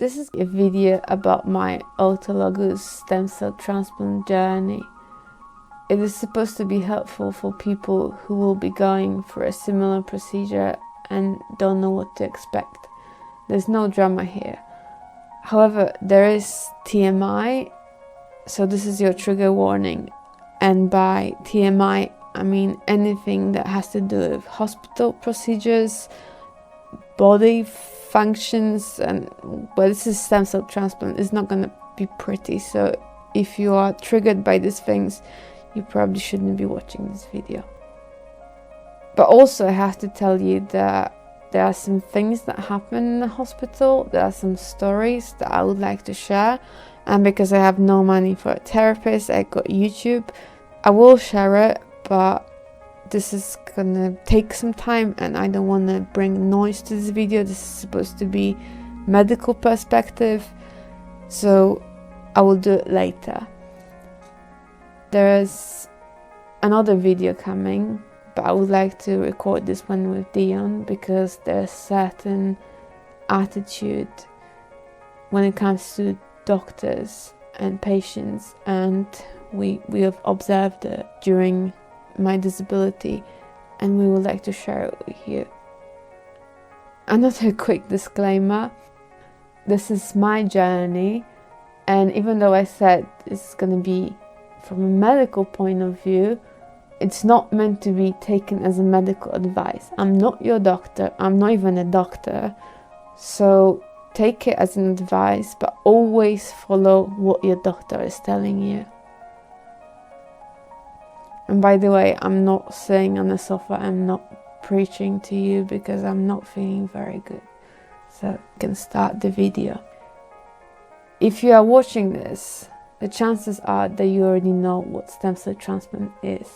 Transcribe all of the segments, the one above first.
This is a video about my autologous stem cell transplant journey. It is supposed to be helpful for people who will be going for a similar procedure and don't know what to expect. There's no drama here. However, there is TMI, so this is your trigger warning. And by TMI, I mean anything that has to do with hospital procedures, body functions, and well, this is stem cell transplant. It's not going to be pretty, so if you are triggered by these things, you probably shouldn't be watching this video. But also I have to tell you that there are some things that happen in the hospital, there are some stories that I would like to share, and because I have no money for a therapist, I got YouTube. I will share it, but this is gonna take some time and I don't want to bring noise to this video. This is supposed to be medical perspective, so I will do it later. There's another video coming, but I would like to record this one with Dion because there's certain attitude when it comes to doctors and patients, and we have observed it during my disability, and we would like to share it with you. Another quick disclaimer: this is my journey, and even though I said it's going to be from a medical point of view, it's not meant to be taken as a medical advice. I'm not your doctor, I'm not even a doctor, so take it as an advice, but always follow what your doctor is telling you. And by the way, I'm not sitting on the sofa, I'm not preaching to you because I'm not feeling very good. So you can start the video. If you are watching this, the chances are that you already know what stem cell transplant is.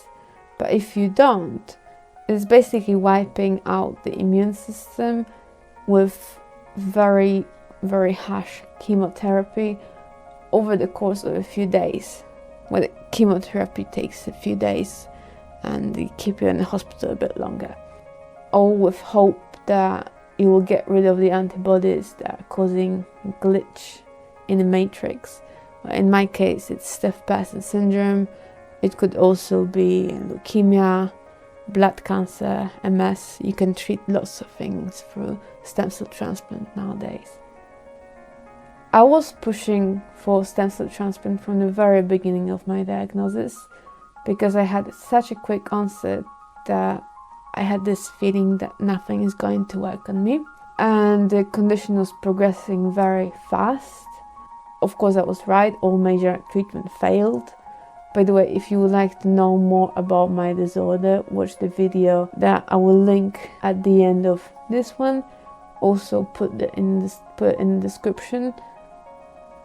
But if you don't, it's basically wiping out the immune system with very, very harsh chemotherapy over the course of a few days. Well, the chemotherapy takes a few days and they keep you in the hospital a bit longer. All with hope that you will get rid of the antibodies that are causing a glitch in the matrix. In my case, it's stiff person syndrome. It could also be leukemia, blood cancer, MS. You can treat lots of things through stem cell transplant nowadays. I was pushing for stem cell transplant from the very beginning of my diagnosis because I had such a quick onset that I had this feeling that nothing is going to work on me, and the condition was progressing very fast. Of course, I was right, all major treatment failed. By the way, if you would like to know more about my disorder, watch the video that I will link at the end of this one. Also put it in the description,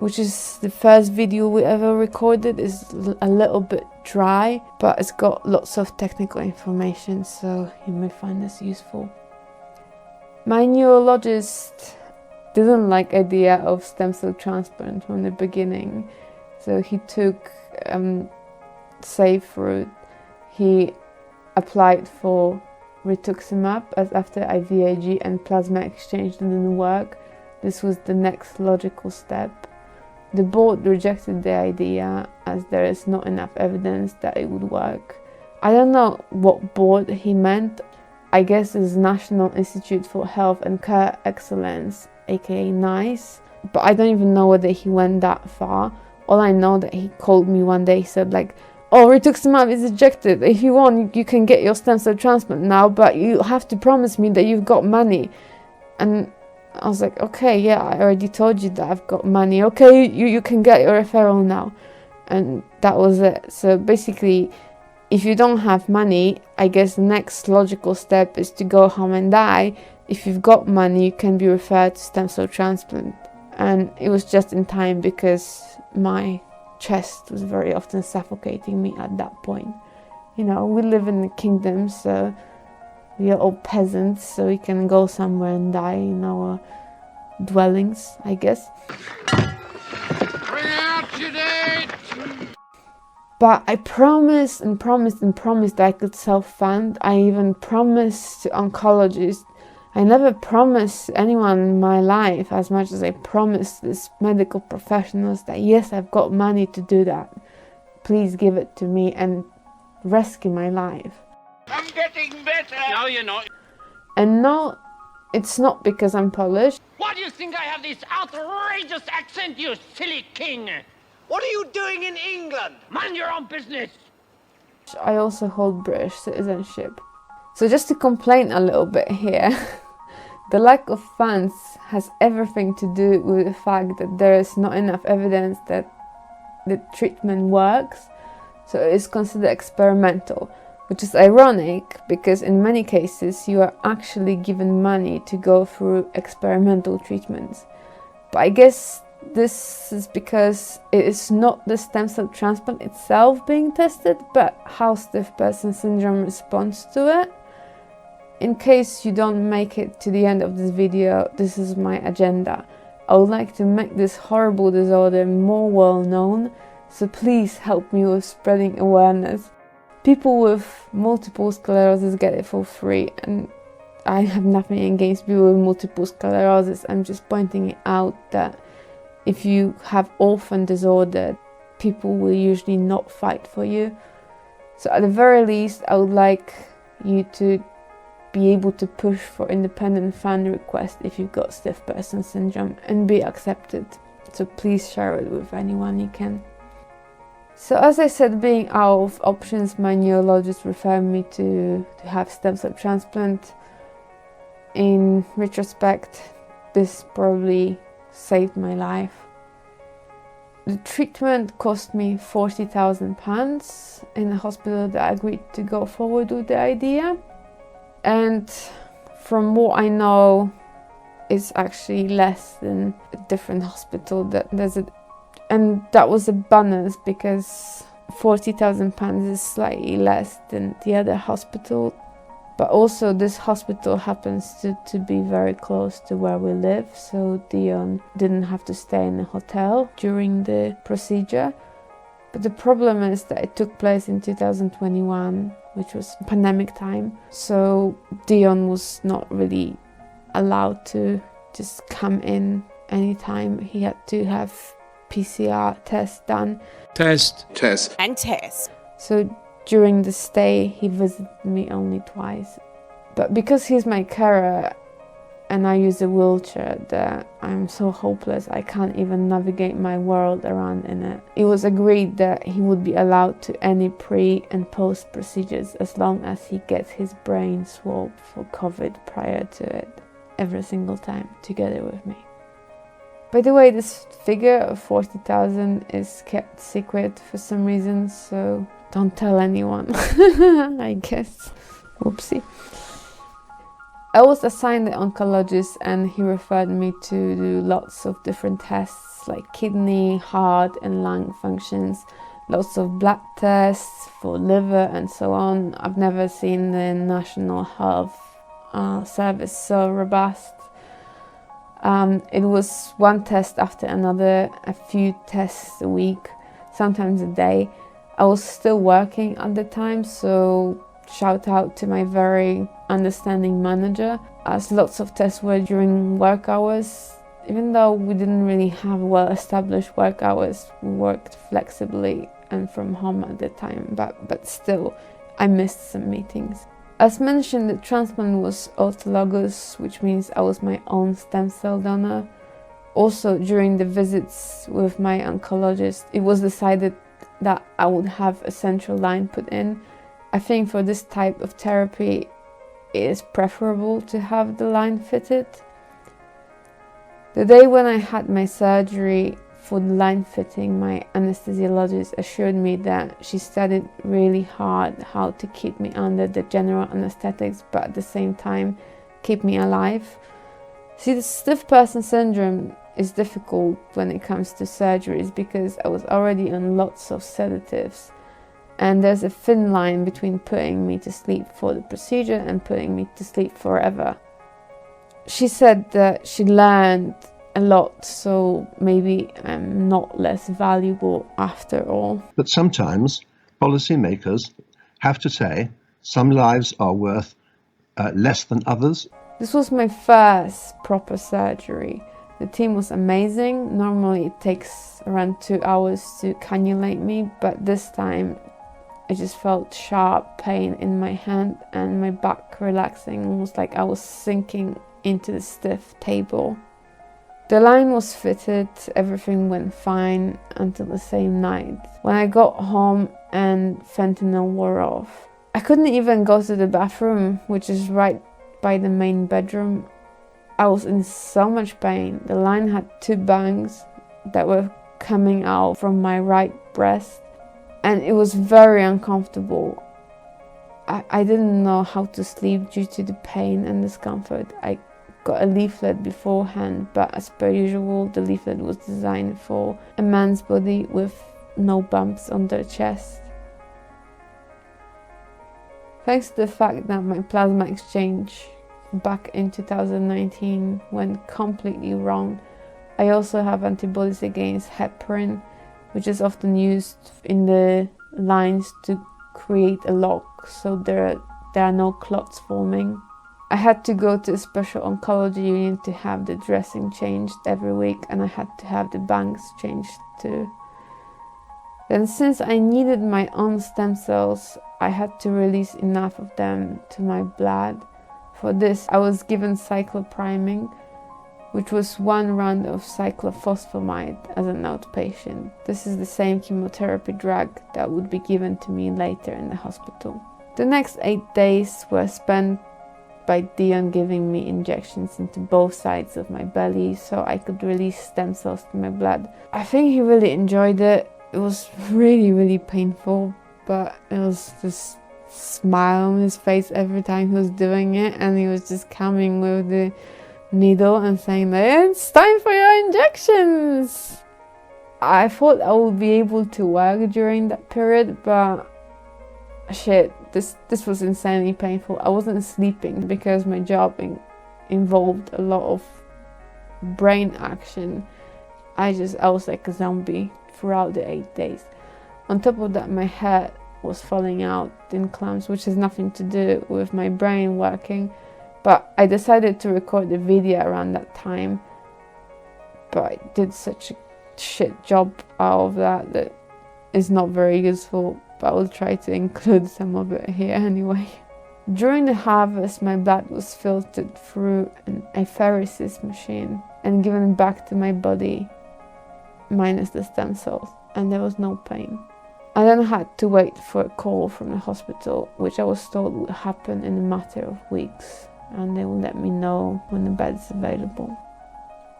which is the first video we ever recorded. It's a little bit dry, but it's got lots of technical information, so you may find this useful. My neurologist didn't like the idea of stem cell transplant from the beginning, so he took safe route. He applied for rituximab as after IVIG and plasma exchange didn't work. This was the next logical step. The board rejected the idea as there is not enough evidence that it would work. I don't know what board he meant. I guess it's National Institute for Health and Care Excellence, aka NICE, but I don't even know whether he went that far. All I know that he called me one day, he said like, "Oh, rituximab is rejected. If you want, you can get your stem cell transplant now, but you have to promise me that you've got money." And I was like, okay, yeah, I already told you that I've got money. Okay, you can get your referral now. And that was it. So basically, if you don't have money, I guess the next logical step is to go home and die. If you've got money, you can be referred to stem cell transplant. And it was just in time because my chest was very often suffocating me at that point. You know, we live in the kingdom, so we are all peasants, so we can go somewhere and die in our dwellings, I guess. Bring out your date! But I promised and promised and promised that I could self-fund. I even promised to oncologists I never promised anyone in my life as much as I promised these medical professionals that yes, I've got money to do that. Please give it to me and rescue my life. I'm getting better! No, you're not. And no, it's not because I'm Polish. Why do you think I have this outrageous accent, you silly king? What are you doing in England? Mind your own business! I also hold British citizenship. So just to complain a little bit here, the lack of funds has everything to do with the fact that there is not enough evidence that the treatment works, so it is considered experimental, which is ironic because in many cases you are actually given money to go through experimental treatments. But I guess this is because it is not the stem cell transplant itself being tested, but how stiff person syndrome responds to it. In case you don't make it to the end of this video, this is my agenda. I would like to make this horrible disorder more well known, so please help me with spreading awareness. People with multiple sclerosis get it for free, and I have nothing against people with multiple sclerosis. I'm just pointing it out that if you have orphan disorder, people will usually not fight for you. So at the very least, I would like you to be able to push for independent fund request if you've got stiff person syndrome and be accepted. So please share it with anyone you can. So as I said, being out of options, my neurologist referred me to have stem cell transplant. In retrospect, this probably saved my life. The treatment cost me £40,000 in a hospital that agreed to go forward with the idea. And from what I know, it's actually less than a different hospital that does it. And that was a bonus because £40,000 is slightly less than the other hospital. But also this hospital happens to be very close to where we live, so Dion didn't have to stay in a hotel during the procedure. But the problem is that it took place in 2021, which was pandemic time. So Dion was not really allowed to just come in anytime. He had to have PCR test done. Test. And test. So during the stay, he visited me only twice. But because he's my carer and I use a wheelchair, that I'm so hopeless I can't even navigate my world around in it. It was agreed that he would be allowed to any pre and post procedures as long as he gets his brain swabbed for COVID prior to it, every single time, together with me. By the way, this figure of 40,000 is kept secret for some reason, so don't tell anyone, I guess. Whoopsie. I was assigned an oncologist and he referred me to do lots of different tests like kidney, heart and lung functions, lots of blood tests for liver and so on. I've never seen the National Health Service so robust. It was one test after another, a few tests a week, sometimes a day. I was still working at the time, so shout out to my very understanding manager, as lots of tests were during work hours. Even though we didn't really have well-established work hours, we worked flexibly and from home at the time, but still, I missed some meetings. As mentioned, the transplant was autologous, which means I was my own stem cell donor. Also, during the visits with my oncologist, it was decided that I would have a central line put in. I think for this type of therapy, it is preferable to have the line fitted. The day when I had my surgery for the line fitting, my anesthesiologist assured me that she studied really hard how to keep me under the general anesthetics, but at the same time keep me alive. See, the stiff person syndrome is difficult when it comes to surgeries because I was already on lots of sedatives, and there's a thin line between putting me to sleep for the procedure and putting me to sleep forever. She said that she learned a lot, so maybe I'm not less valuable after all. But sometimes policymakers have to say some lives are worth less than others. This was my first proper surgery. The team was amazing. Normally it takes around 2 hours to cannulate me, but this time I just felt sharp pain in my hand and my back relaxing, almost like I was sinking into the stiff table. The line was fitted, everything went fine until the same night, when I got home and fentanyl wore off. I couldn't even go to the bathroom, which is right by the main bedroom. I was in so much pain. The line had 2 bangs that were coming out from my right breast, and it was very uncomfortable. I didn't know how to sleep due to the pain and discomfort. I got a leaflet beforehand, but as per usual, the leaflet was designed for a man's body with no bumps on their chest. Thanks to the fact that my plasma exchange back in 2019 went completely wrong, I also have antibodies against heparin, which is often used in the lines to create a lock, so there are no clots forming. I had to go to a special oncology unit to have the dressing changed every week, and I had to have the banks changed too. Then, since I needed my own stem cells, I had to release enough of them to my blood. For this, I was given cyclopriming, which was 1 round of cyclophosphamide as an outpatient. This is the same chemotherapy drug that would be given to me later in the hospital. The next 8 days were spent by Dion giving me injections into both sides of my belly so I could release stem cells to my blood. I think he really enjoyed it. It was really painful, but it was just smile on his face every time he was doing it, and he was just coming with the needle and saying that it's time for your injections. I thought I would be able to work during that period, but shit, this was insanely painful. I wasn't sleeping because my job involved a lot of brain action. I was like a zombie throughout the 8 days. On top of that, my head was falling out in clumps, which has nothing to do with my brain working, but I decided to record the video around that time, but I did such a shit job out of that is not very useful, but I will try to include some of it here anyway. During the harvest, my blood was filtered through an apheresis machine and given back to my body, minus the stem cells, and there was no pain. I then had to wait for a call from the hospital, which I was told would happen in a matter of weeks, and they will let me know when the bed is available.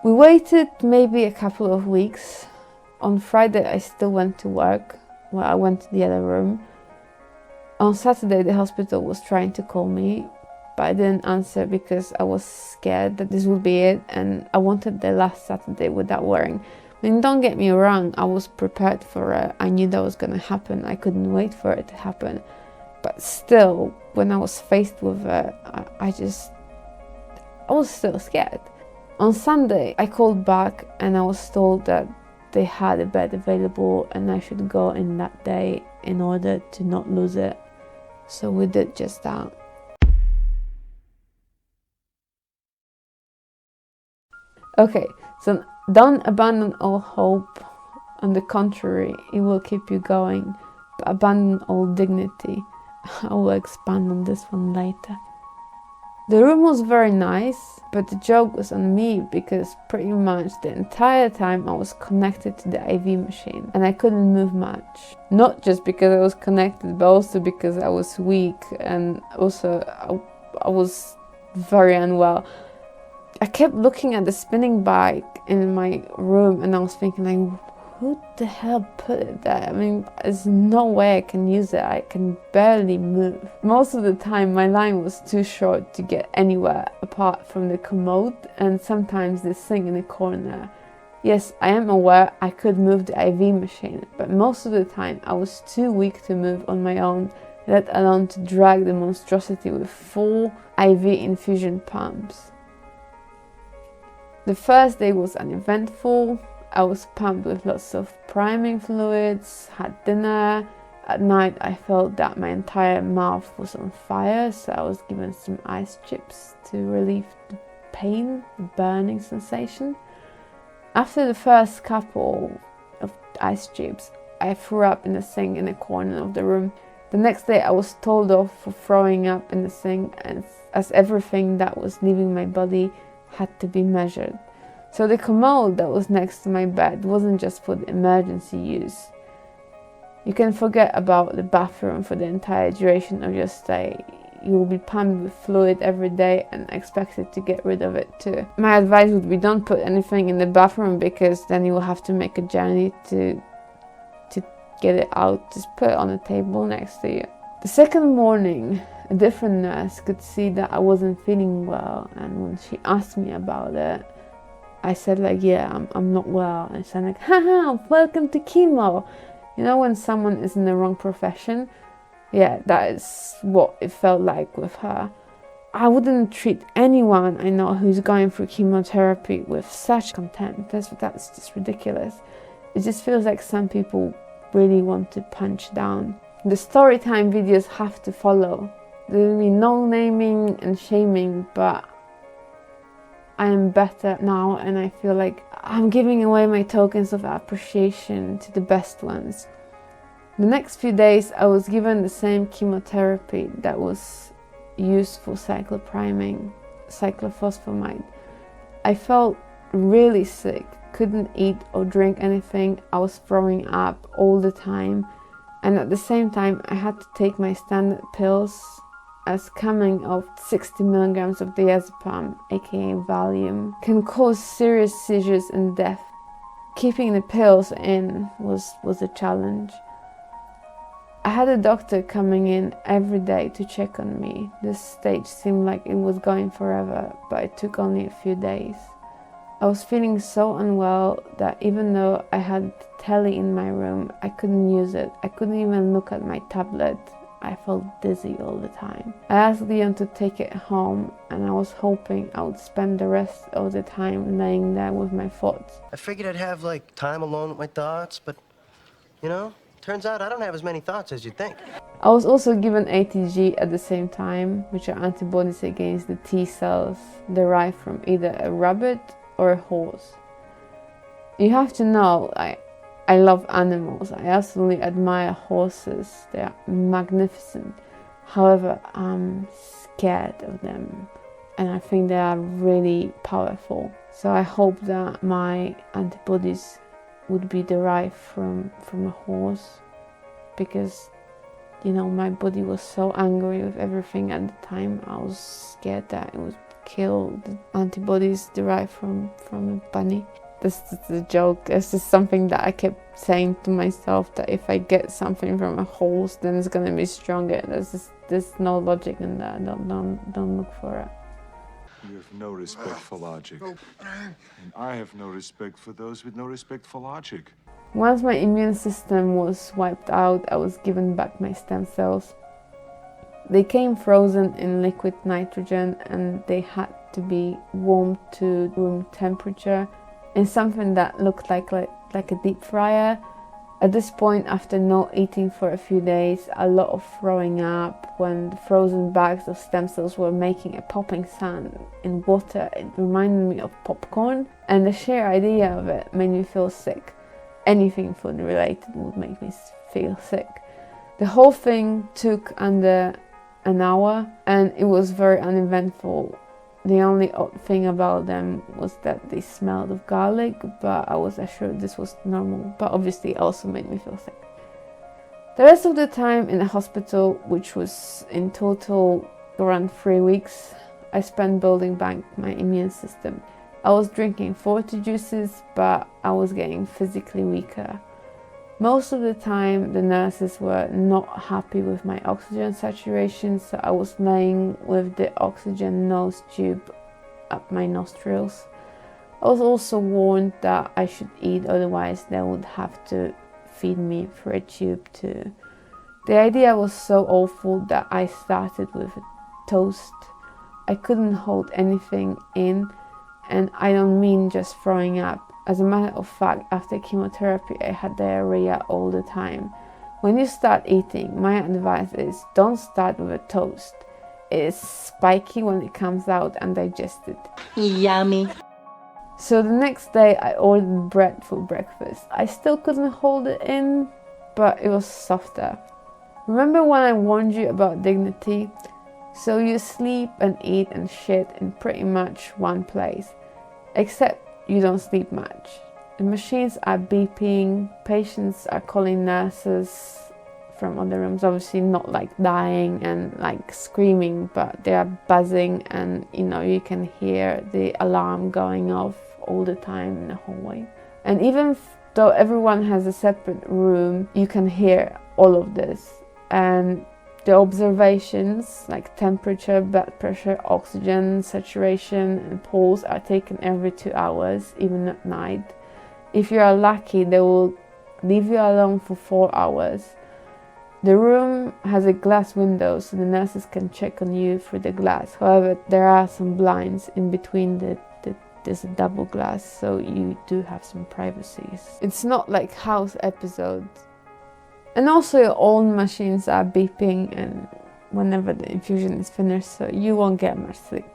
We waited maybe a couple of weeks. On Friday I still went to work. Well, I went to the other room. On Saturday the hospital was trying to call me, but I didn't answer because I was scared that this would be it, and I wanted the last Saturday without worrying. I mean, don't get me wrong, I was prepared for it. I knew that was going to happen. I couldn't wait for it to happen. But still, when I was faced with it, I was still scared. On Sunday, I called back and I was told that they had a bed available and I should go in that day in order to not lose it. So we did just that. Okay, so don't abandon all hope. On the contrary, it will keep you going. But abandon all dignity. I will expand on this one later. The room was very nice, but the joke was on me because pretty much the entire time I was connected to the IV machine and I couldn't move much. Not just because I was connected, but also because I was weak and also I was very unwell. I kept looking at the spinning bike in my room and I was thinking, like, who the hell put it there? I mean, there's no way I can use it. I can barely move. Most of the time my line was too short to get anywhere apart from the commode and sometimes the sink in the corner. Yes, I am aware I could move the IV machine, but most of the time I was too weak to move on my own, let alone to drag the monstrosity with 4 IV infusion pumps. The first day was uneventful. I was pumped with lots of priming fluids, had dinner, At night I felt that my entire mouth was on fire, so I was given some ice chips to relieve the pain, the burning sensation. After the first couple of ice chips, I threw up in the sink in a corner of the room. The next day I was told off for throwing up in the sink, as everything that was leaving my body had to be measured. So the commode that was next to my bed wasn't just for the emergency use. You can forget about the bathroom for the entire duration of your stay. You will be pumped with fluid every day and expected to get rid of it too. My advice would be, don't put anything in the bathroom, because then you will have to make a journey to get it out. Just put it on the table next to you. The second morning, a different nurse could see that I wasn't feeling well, and when she asked me about it, I said like, yeah, I'm not well. And she said like, haha, welcome to chemo. You know, when someone is in the wrong profession? Yeah, that is what it felt like with her. I wouldn't treat anyone I know who's going through chemotherapy with such contempt. That's just ridiculous. It just feels like some people really want to punch down. The story time videos have to follow. There will be no naming and shaming, but I am better now, and I feel like I'm giving away my tokens of appreciation to the best ones. The next few days I was given the same chemotherapy that was used for cyclopriming, cyclophosphamide. I felt really sick, couldn't eat or drink anything. I was throwing up all the time, and at the same time I had to take my standard pills, as coming of 60 milligrams of diazepam, aka Valium, can cause serious seizures and death. Keeping the pills in was a challenge. I had a doctor coming in every day to check on me. This stage seemed like it was going forever, but it took only a few days. I was feeling so unwell that even though I had telly in my room, I couldn't use it. I couldn't even look at my tablet. I felt dizzy all the time. I asked Leon to take it home, and I was hoping I would spend the rest of the time laying there with my thoughts. I figured I'd have, like, time alone with my thoughts, but, you know, turns out I don't have as many thoughts as you'd think. I was also given ATG at the same time, which are antibodies against the T cells derived from either a rabbit or a horse. You have to know, I love animals. I absolutely admire horses. They are magnificent. However, I'm scared of them, and I think they are really powerful. So I hope that my antibodies would be derived from a horse, because, you know, my body was so angry with everything at the time. I was scared that it would kill the antibodies derived from a bunny. This is a joke. It's just something that I kept saying to myself, that if I get something from a horse, then it's gonna be stronger. There's no logic in that. Don't look for it. You have no respect for logic. And I have no respect for those with no respect for logic. Once my immune system was wiped out, I was given back my stem cells. They came frozen in liquid nitrogen, and they had to be warmed to room temperature in something that looked like a deep fryer. At this point, after not eating for a few days, a lot of throwing up, when the frozen bags of stem cells were making a popping sound in water, it reminded me of popcorn, and the sheer idea of it made me feel sick. Anything food related would make me feel sick. The whole thing took under an hour, and it was very uneventful. The only odd thing about them was that they smelled of garlic, but I was assured this was normal, but obviously it also made me feel sick. The rest of the time in the hospital, which was in total around 3 weeks, I spent building back my immune system. I was drinking 40 juices, but I was getting physically weaker. Most of the time, the nurses were not happy with my oxygen saturation, so I was laying with the oxygen nose tube up my nostrils. I was also warned that I should eat, otherwise they would have to feed me through a tube too. The idea was so awful that I started with a toast. I couldn't hold anything in, and I don't mean just throwing up. As a matter of fact, after chemotherapy, I had diarrhea all the time. When you start eating, my advice is don't start with a toast. It is spiky when it comes out and digested. Yummy. So the next day I ordered bread for breakfast. I still couldn't hold it in, but it was softer. Remember when I warned you about dignity? So you sleep and eat and shit in pretty much one place. Except you don't sleep much. The machines are beeping, patients are calling nurses from other rooms, obviously not like dying and like screaming, but they are buzzing, and you can hear the alarm going off all the time in the hallway. And even though everyone has a separate room, you can hear all of this. And the observations like temperature, blood pressure, oxygen saturation and pulse are taken every 2 hours, even at night. If you are lucky, they will leave you alone for 4 hours. The room has a glass window, so the nurses can check on you through the glass. However, there are some blinds in between there's a double glass, so you do have some privacy. It's not like house episodes. And also your own machines are beeping and whenever the infusion is finished, so you won't get much sleep.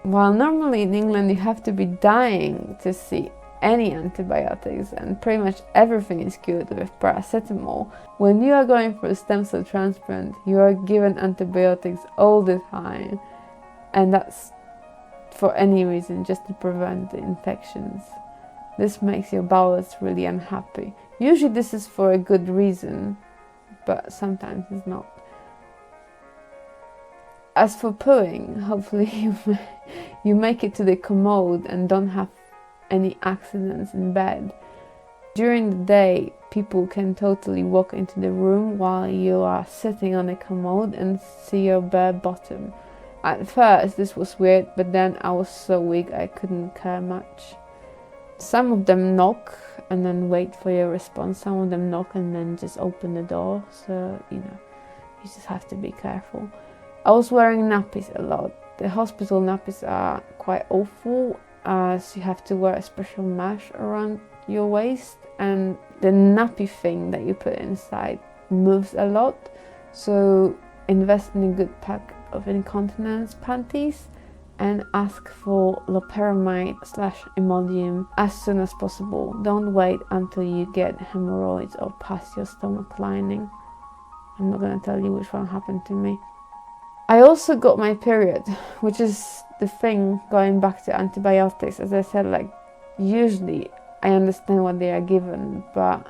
While normally in England you have to be dying to see any antibiotics and pretty much everything is cured with paracetamol, when you are going for a stem cell transplant, you are given antibiotics all the time, and that's for any reason, just to prevent the infections. This makes your bowels really unhappy. Usually this is for a good reason, but sometimes it's not. As for pooing, hopefully you make it to the commode and don't have any accidents in bed. During the day, people can totally walk into the room while you are sitting on a commode and see your bare bottom. At first this was weird, but then I was so weak I couldn't care much. Some of them knock and then wait for your response. Some of them knock and then just open the door. So, you just have to be careful. I was wearing nappies a lot. The hospital nappies are quite awful, as you have to wear a special mesh around your waist, and the nappy thing that you put inside moves a lot. So invest in a good pack of incontinence panties and ask for loperamide/Imodium as soon as possible. Don't wait until you get hemorrhoids or past your stomach lining. I'm not going to tell you which one happened to me. I also got my period, which is the thing going back to antibiotics. As I said, like usually I understand what they are given, but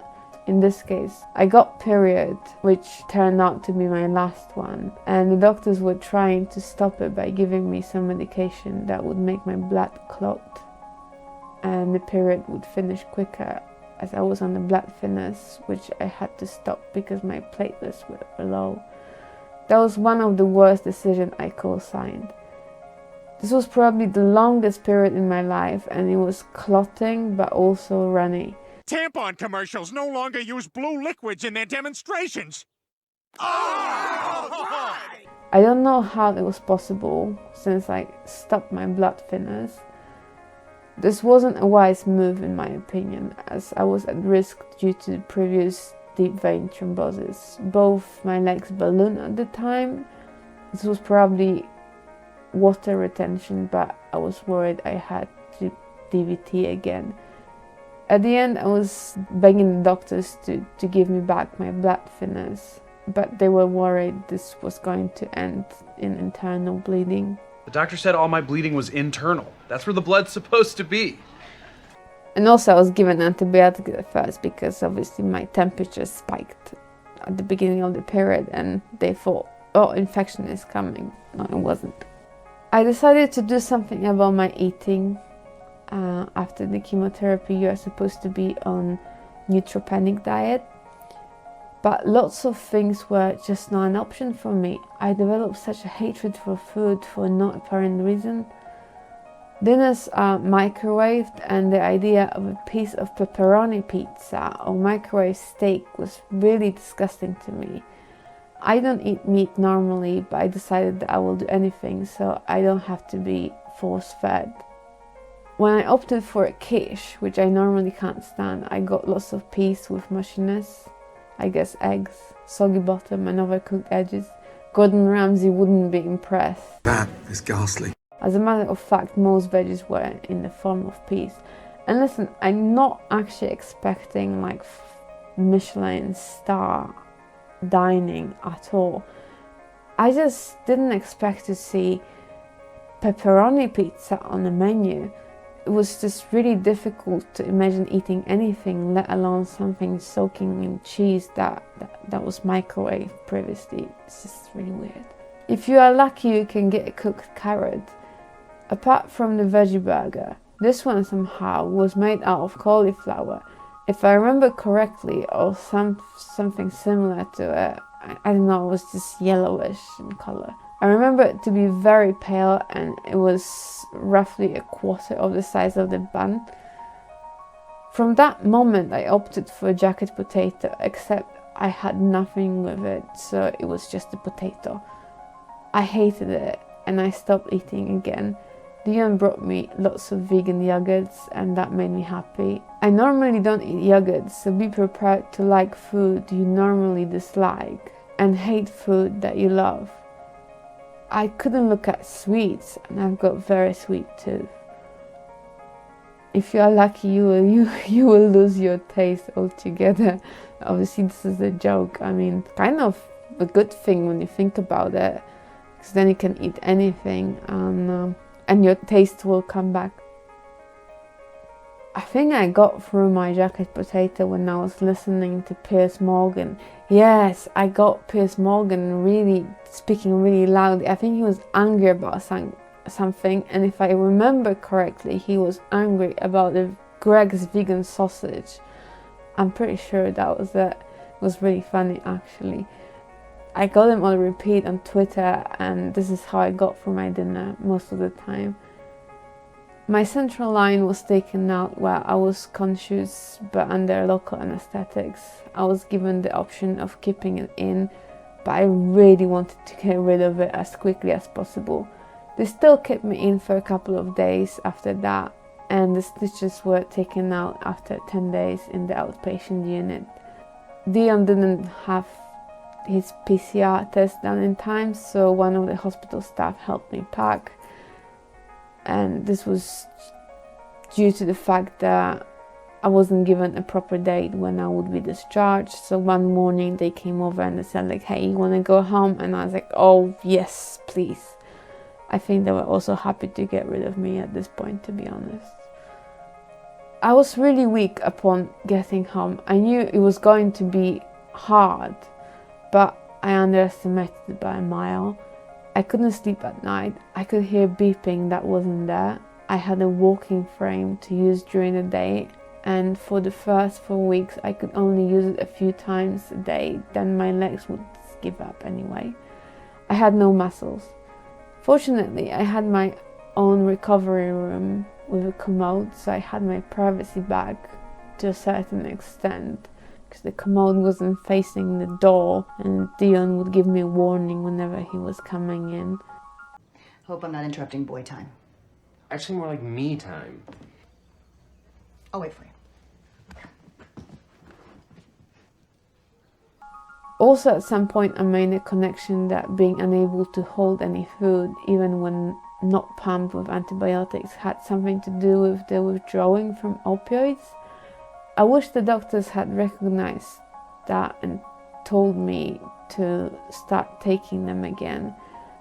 in this case, I got period, which turned out to be my last one. And the doctors were trying to stop it by giving me some medication that would make my blood clot. And the period would finish quicker, as I was on the blood thinners, which I had to stop because my platelets were low. That was one of the worst decisions I co-signed. This was probably the longest period in my life, and it was clotting but also runny. Tampon commercials no longer use blue liquids in their demonstrations. Oh! I don't know how it was possible, since I stopped my blood thinners. This wasn't a wise move in my opinion, as I was at risk due to previous deep vein thrombosis. Both my legs ballooned at the time. This was probably water retention, but I was worried I had to DVT again. At the end, I was begging the doctors to give me back my blood thinners, but they were worried this was going to end in internal bleeding. The doctor said all my bleeding was internal. That's where the blood's supposed to be. And also I was given antibiotics at first because obviously my temperature spiked at the beginning of the period and they thought, oh, infection is coming. No, it wasn't. I decided to do something about my eating. After the chemotherapy, you are supposed to be on neutropenic diet. But lots of things were just not an option for me. I developed such a hatred for food for no apparent reason. Dinners are microwaved, and the idea of a piece of pepperoni pizza or microwave steak was really disgusting to me. I don't eat meat normally, but I decided that I will do anything so I don't have to be force-fed. When I opted for a quiche, which I normally can't stand, I got lots of peace with mushiness. I guess eggs, soggy bottom and overcooked edges. Gordon Ramsay wouldn't be impressed. That is ghastly. As a matter of fact, most veggies were in the form of peas. And listen, I'm not actually expecting like Michelin star dining at all. I just didn't expect to see pepperoni pizza on the menu. It was just really difficult to imagine eating anything, let alone something soaking in cheese that was microwaved previously. It's just really weird. If you are lucky, you can get a cooked carrot. Apart from the veggie burger, this one somehow was made out of cauliflower. If I remember correctly, or something similar to it, I don't know, it was just yellowish in color. I remember it to be very pale and it was roughly a quarter of the size of the bun. From that moment I opted for a jacket potato, except I had nothing with it, so it was just a potato. I hated it and I stopped eating again. Dion brought me lots of vegan yogurts and that made me happy. I normally don't eat yogurts, so be prepared to like food you normally dislike and hate food that you love. I couldn't look at sweets and I've got very sweet tooth. If you are lucky, you will lose your taste altogether. Obviously this is a joke. I mean, kind of a good thing when you think about it, because then you can eat anything and your taste will come back. I think I got through my jacket potato when I was listening to Piers Morgan. Yes, I got Piers Morgan really speaking really loudly. I think he was angry about something, and if I remember correctly, he was angry about the Greg's vegan sausage. I'm pretty sure that was it. It was really funny actually. I got him on repeat on Twitter, and this is how I got through my dinner most of the time. My central line was taken out while I was conscious but under local anesthetics. I was given the option of keeping it in, but I really wanted to get rid of it as quickly as possible. They still kept me in for a couple of days after that, and the stitches were taken out after 10 days in the outpatient unit. Dion didn't have his PCR test done in time, so one of the hospital staff helped me pack. And this was due to the fact that I wasn't given a proper date when I would be discharged. So one morning they came over and they said like, hey, you want to go home? And I was like, oh yes, please. I think they were also happy to get rid of me at this point, to be honest. I was really weak upon getting home. I knew it was going to be hard, but I underestimated it by a mile. I couldn't sleep at night. I could hear beeping that wasn't there. I had a walking frame to use during the day, and for the first 4 weeks I could only use it a few times a day, then my legs would give up anyway. I had no muscles. Fortunately, I had my own recovery room with a commode, so I had my privacy back to a certain extent, because the commode wasn't facing the door and Dion would give me a warning whenever he was coming in. Hope I'm not interrupting boy time. Actually, more like me time. I'll wait for you. Also, at some point I made a connection that being unable to hold any food, even when not pumped with antibiotics, had something to do with the withdrawing from opioids. I wish the doctors had recognized that and told me to start taking them again.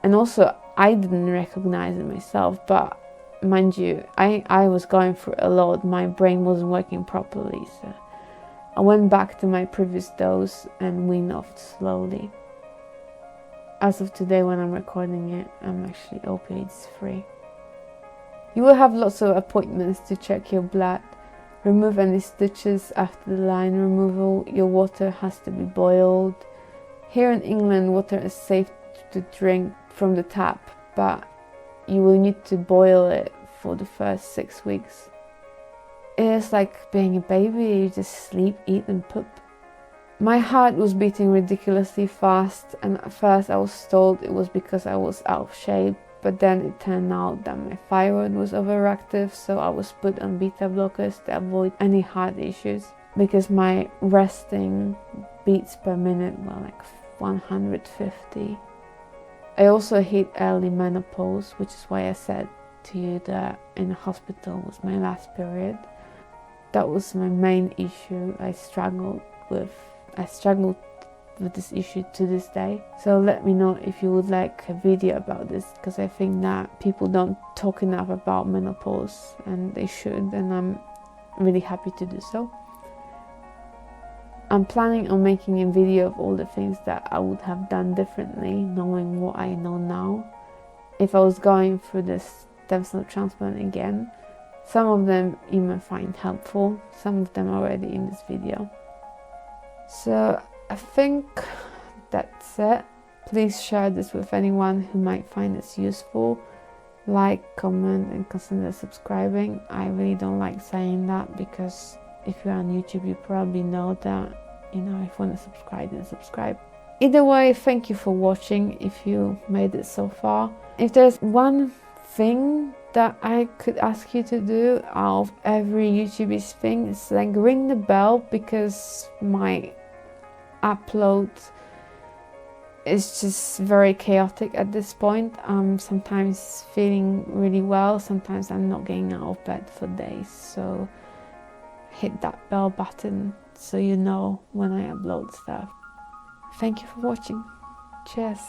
And also, I didn't recognize it myself, but mind you, I was going through a lot. My brain wasn't working properly, so I went back to my previous dose and weaned off slowly. As of today, when I'm recording it, I'm actually opioids free. You will have lots of appointments to check your blood. Remove any stitches after the line removal. Your water has to be boiled. Here in England, water is safe to drink from the tap, but you will need to boil it for the first 6 weeks. It is like being a baby, you just sleep, eat and poop. My heart was beating ridiculously fast, and at first I was told it was because I was out of shape, but then it turned out that my thyroid was overactive, so I was put on beta blockers to avoid any heart issues. because my resting beats per minute were like 150. I also hit early menopause, which is why I said to you that in the hospital was my last period. That was my main issue I struggled with this issue to this day. So let me know if you would like a video about this, because I think that people don't talk enough about menopause and they should, and I'm really happy to do so. I'm planning on making a video of all the things that I would have done differently, knowing what I know now. If I was going through this stem cell transplant again, some of them you might find helpful, some of them are already in this video. So I think that's it. Please share this with anyone who might find this useful. Like, comment and consider subscribing. I really don't like saying that because if you're on YouTube, you probably know that, if you want to subscribe, then subscribe. Either way, thank you for watching if you made it so far. If there's one thing that I could ask you to do out of every YouTuber's thing, it's like ring the bell, because my upload is just very chaotic at this point. I'm sometimes feeling really well, sometimes I'm not getting out of bed for days, so hit that bell button so you know when I upload stuff. Thank you for watching. Cheers.